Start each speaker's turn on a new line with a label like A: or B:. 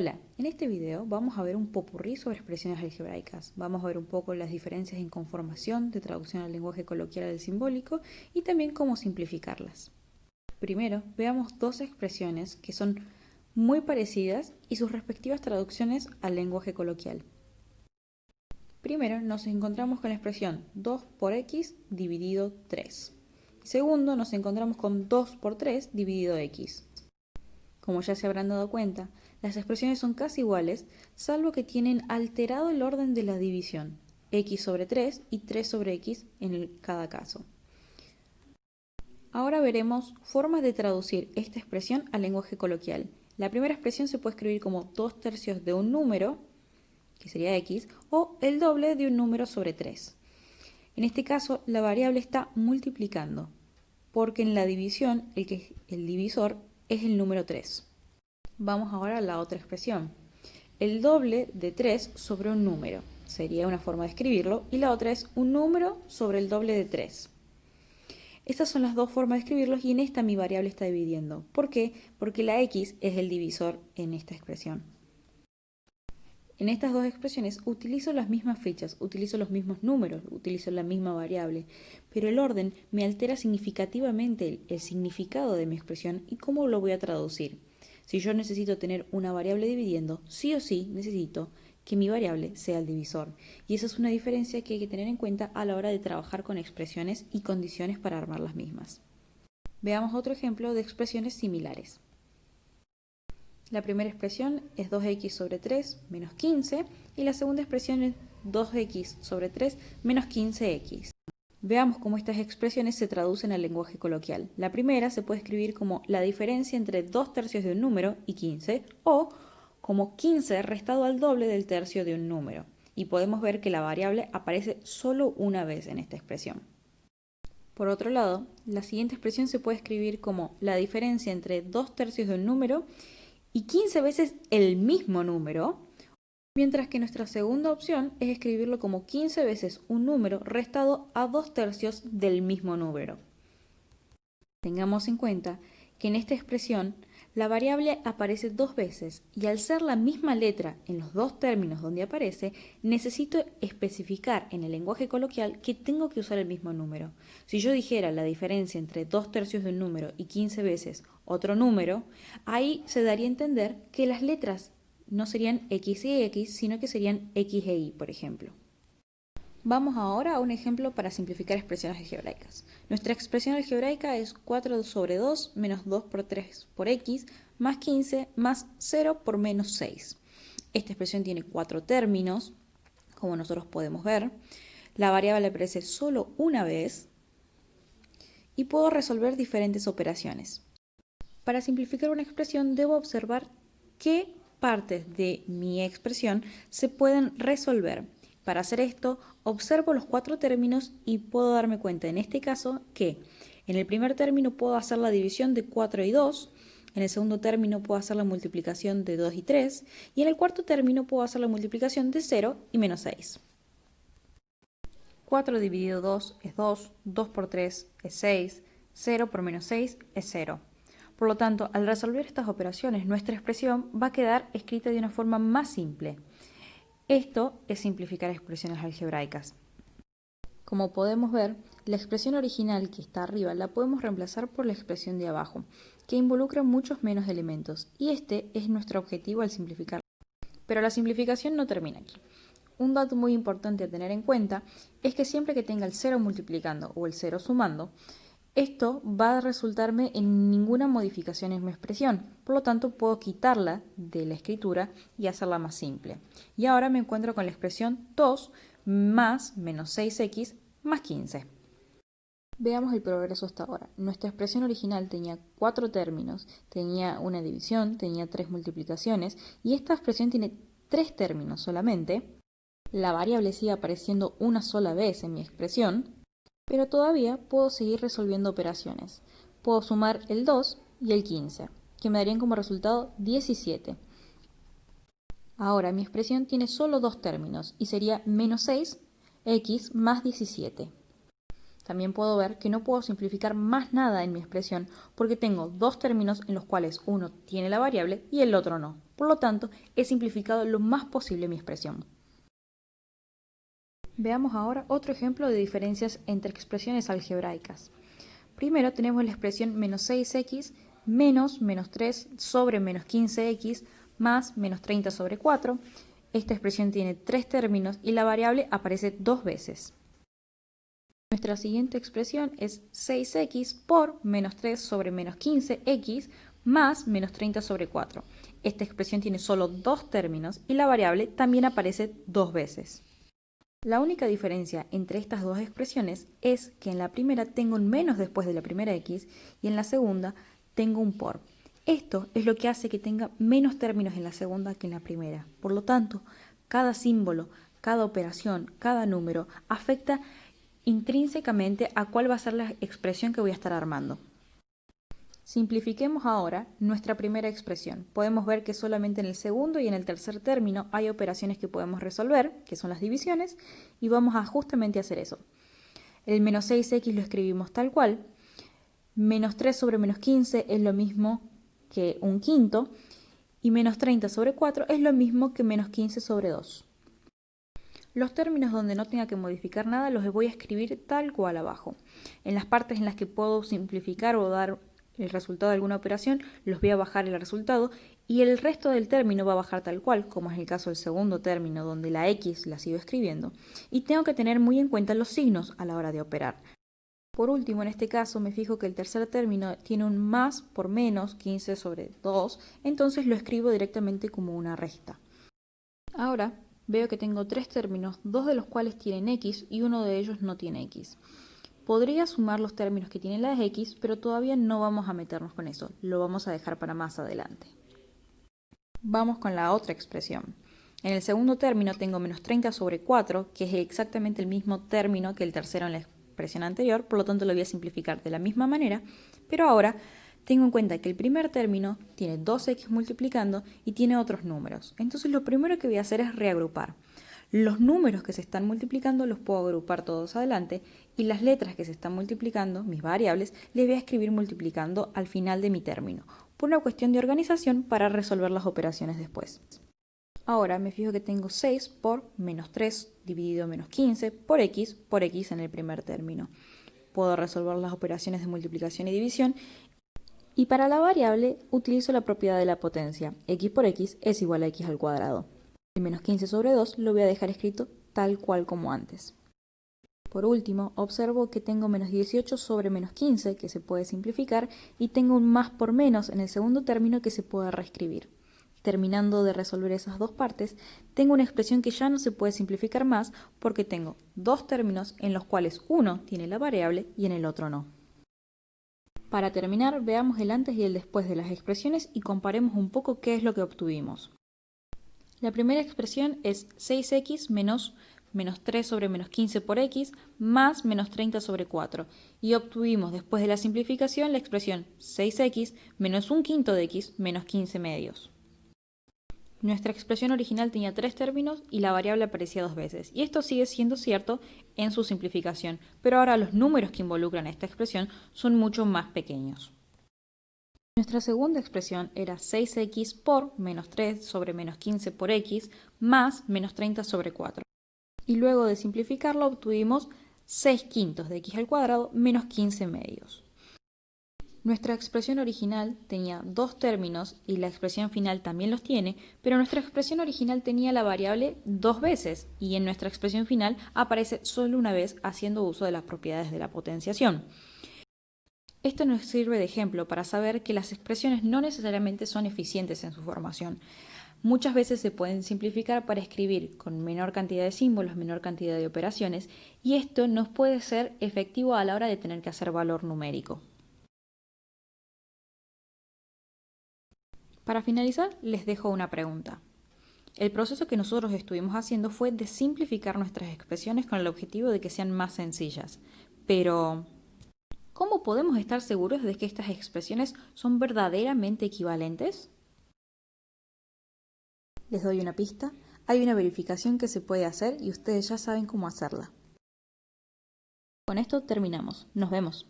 A: Hola, en este video vamos a ver un popurrí sobre expresiones algebraicas. Vamos a ver un poco las diferencias en conformación de traducción al lenguaje coloquial al simbólico y también cómo simplificarlas. Primero, veamos dos expresiones que son muy parecidas y sus respectivas traducciones al lenguaje coloquial. Primero, nos encontramos con la expresión 2 por x dividido 3. Segundo, nos encontramos con 2 por 3 dividido x. Como ya se habrán dado cuenta, las expresiones son casi iguales, salvo que tienen alterado el orden de la división, x sobre 3 y 3 sobre x en cada caso. Ahora veremos formas de traducir esta expresión al lenguaje coloquial. La primera expresión se puede escribir como 2/3 de un número, que sería x, o el doble de un número sobre 3. En este caso, la variable está multiplicando, porque en la división el divisor es el número 3. Vamos ahora a la otra expresión. El doble de 3 sobre un número sería una forma de escribirlo, y la otra es un número sobre el doble de 3. Estas son las dos formas de escribirlos y en esta mi variable está dividiendo. ¿Por qué? Porque la x es el divisor en esta expresión. En estas dos expresiones utilizo las mismas fechas, utilizo los mismos números, utilizo la misma variable, pero el orden me altera significativamente el significado de mi expresión y cómo lo voy a traducir. Si yo necesito tener una variable dividiendo, sí o sí necesito que mi variable sea el divisor. Y esa es una diferencia que hay que tener en cuenta a la hora de trabajar con expresiones y condiciones para armar las mismas. Veamos otro ejemplo de expresiones similares. La primera expresión es 2x sobre 3 menos 15 y la segunda expresión es 2x sobre 3 menos 15x. Veamos cómo estas expresiones se traducen al lenguaje coloquial. La primera se puede escribir como la diferencia entre 2/3 de un número y 15 o como 15 restado al doble del tercio de un número. Y podemos ver que la variable aparece solo una vez en esta expresión. Por otro lado, la siguiente expresión se puede escribir como la diferencia entre 2/3 de un número y 15 veces el mismo número, mientras que nuestra segunda opción es escribirlo como 15 veces un número restado a 2/3 del mismo número. Tengamos en cuenta que en esta expresión la variable aparece dos veces y al ser la misma letra en los dos términos donde aparece, necesito especificar en el lenguaje coloquial que tengo que usar el mismo número. Si yo dijera la diferencia entre 2/3 de un número y 15 veces otro número, ahí se daría a entender que las letras no serían x y x, sino que serían x e y, por ejemplo. Vamos ahora a un ejemplo para simplificar expresiones algebraicas. Nuestra expresión algebraica es 4 sobre 2 menos 2 por 3 por x más 15 más 0 por menos 6. Esta expresión tiene 4 términos, como nosotros podemos ver. La variable aparece solo una vez y puedo resolver diferentes operaciones. Para simplificar una expresión debo observar qué partes de mi expresión se pueden resolver. Para hacer esto, observo los 4 términos y puedo darme cuenta en este caso que en el primer término puedo hacer la división de 4 y 2, en el segundo término puedo hacer la multiplicación de 2 y 3, y en el cuarto término puedo hacer la multiplicación de 0 y menos 6. 4 dividido 2 es 2, 2 por 3 es 6, 0 por menos 6 es 0. Por lo tanto, al resolver estas operaciones, nuestra expresión va a quedar escrita de una forma más simple. Esto es simplificar expresiones algebraicas. Como podemos ver, la expresión original que está arriba la podemos reemplazar por la expresión de abajo, que involucra muchos menos elementos, y este es nuestro objetivo al simplificar. Pero la simplificación no termina aquí. Un dato muy importante a tener en cuenta es que siempre que tenga el 0 multiplicando o el 0 sumando, esto va a resultarme en ninguna modificación en mi expresión, por lo tanto puedo quitarla de la escritura y hacerla más simple. Y ahora me encuentro con la expresión 2 más menos 6x más 15. Veamos el progreso hasta ahora. Nuestra expresión original tenía 4 términos, tenía una división, tenía 3 multiplicaciones, y esta expresión tiene 3 términos solamente. La variable sigue apareciendo una sola vez en mi expresión, pero todavía puedo seguir resolviendo operaciones. Puedo sumar el 2 y el 15, que me darían como resultado 17. Ahora mi expresión tiene solo dos términos y sería menos 6x más 17. También puedo ver que no puedo simplificar más nada en mi expresión porque tengo dos términos en los cuales uno tiene la variable y el otro no. Por lo tanto, he simplificado lo más posible mi expresión. Veamos ahora otro ejemplo de diferencias entre expresiones algebraicas. Primero tenemos la expresión menos 6x menos 3 sobre menos 15x más menos 30 sobre 4. Esta expresión tiene tres términos y la variable aparece dos veces. Nuestra siguiente expresión es 6x por menos 3 sobre menos 15x más menos 30 sobre 4. Esta expresión tiene solo dos términos y la variable también aparece dos veces. La única diferencia entre estas dos expresiones es que en la primera tengo un menos después de la primera x y en la segunda tengo un por. Esto es lo que hace que tenga menos términos en la segunda que en la primera. Por lo tanto, cada símbolo, cada operación, cada número afecta intrínsecamente a cuál va a ser la expresión que voy a estar armando. Simplifiquemos ahora nuestra primera expresión. Podemos ver que solamente en el segundo y en el tercer término hay operaciones que podemos resolver, que son las divisiones, y vamos a justamente hacer eso. El menos 6x lo escribimos tal cual, menos 3 sobre menos 15 es lo mismo que un quinto, y menos 30 sobre 4 es lo mismo que menos 15 sobre 2. Los términos donde no tenga que modificar nada los voy a escribir tal cual abajo. En las partes en las que puedo simplificar o dar el resultado de alguna operación, los voy a bajar el resultado y el resto del término va a bajar tal cual, como es el caso del segundo término donde la x la sigo escribiendo. Y tengo que tener muy en cuenta los signos a la hora de operar. Por último, en este caso me fijo que el tercer término tiene un más por menos 15 sobre 2, entonces lo escribo directamente como una resta. Ahora veo que tengo tres términos, dos de los cuales tienen x y uno de ellos no tiene x. Podría sumar los términos que tienen las x, pero todavía no vamos a meternos con eso, lo vamos a dejar para más adelante. Vamos con la otra expresión. En el segundo término tengo menos 30 sobre 4, que es exactamente el mismo término que el tercero en la expresión anterior, por lo tanto lo voy a simplificar de la misma manera, pero ahora tengo en cuenta que el primer término tiene 2x multiplicando y tiene otros números. Entonces lo primero que voy a hacer es reagrupar. Los números que se están multiplicando los puedo agrupar todos adelante y las letras que se están multiplicando, mis variables, les voy a escribir multiplicando al final de mi término, por una cuestión de organización para resolver las operaciones después. Ahora me fijo que tengo 6 por menos 3 dividido menos 15 por x en el primer término. Puedo resolver las operaciones de multiplicación y división y para la variable utilizo la propiedad de la potencia. X por x es igual a x al cuadrado. El menos 15 sobre 2 lo voy a dejar escrito tal cual como antes. Por último, observo que tengo menos 18 sobre menos 15, que se puede simplificar, y tengo un más por menos en el segundo término que se puede reescribir. Terminando de resolver esas dos partes, tengo una expresión que ya no se puede simplificar más porque tengo dos términos en los cuales uno tiene la variable y en el otro no. Para terminar, veamos el antes y el después de las expresiones y comparemos un poco qué es lo que obtuvimos. La primera expresión es 6x menos 3 sobre menos 15 por x más menos 30 sobre 4 y obtuvimos después de la simplificación la expresión 6x menos un quinto de x menos 15 medios. Nuestra expresión original tenía tres términos y la variable aparecía dos veces, y esto sigue siendo cierto en su simplificación, pero ahora los números que involucran esta expresión son mucho más pequeños. Nuestra segunda expresión era 6x por menos 3 sobre menos 15 por x más menos 30 sobre 4. Y luego de simplificarlo obtuvimos 6 quintos de x al cuadrado menos 15 medios. Nuestra expresión original tenía dos términos y la expresión final también los tiene, pero nuestra expresión original tenía la variable dos veces y en nuestra expresión final aparece solo una vez haciendo uso de las propiedades de la potenciación. Esto nos sirve de ejemplo para saber que las expresiones no necesariamente son eficientes en su formación. Muchas veces se pueden simplificar para escribir con menor cantidad de símbolos, menor cantidad de operaciones, y esto nos puede ser efectivo a la hora de tener que hacer valor numérico. Para finalizar, les dejo una pregunta. El proceso que nosotros estuvimos haciendo fue de simplificar nuestras expresiones con el objetivo de que sean más sencillas. Pero, ¿cómo podemos estar seguros de que estas expresiones son verdaderamente equivalentes? Les doy una pista. Hay una verificación que se puede hacer y ustedes ya saben cómo hacerla. Con esto terminamos. Nos vemos.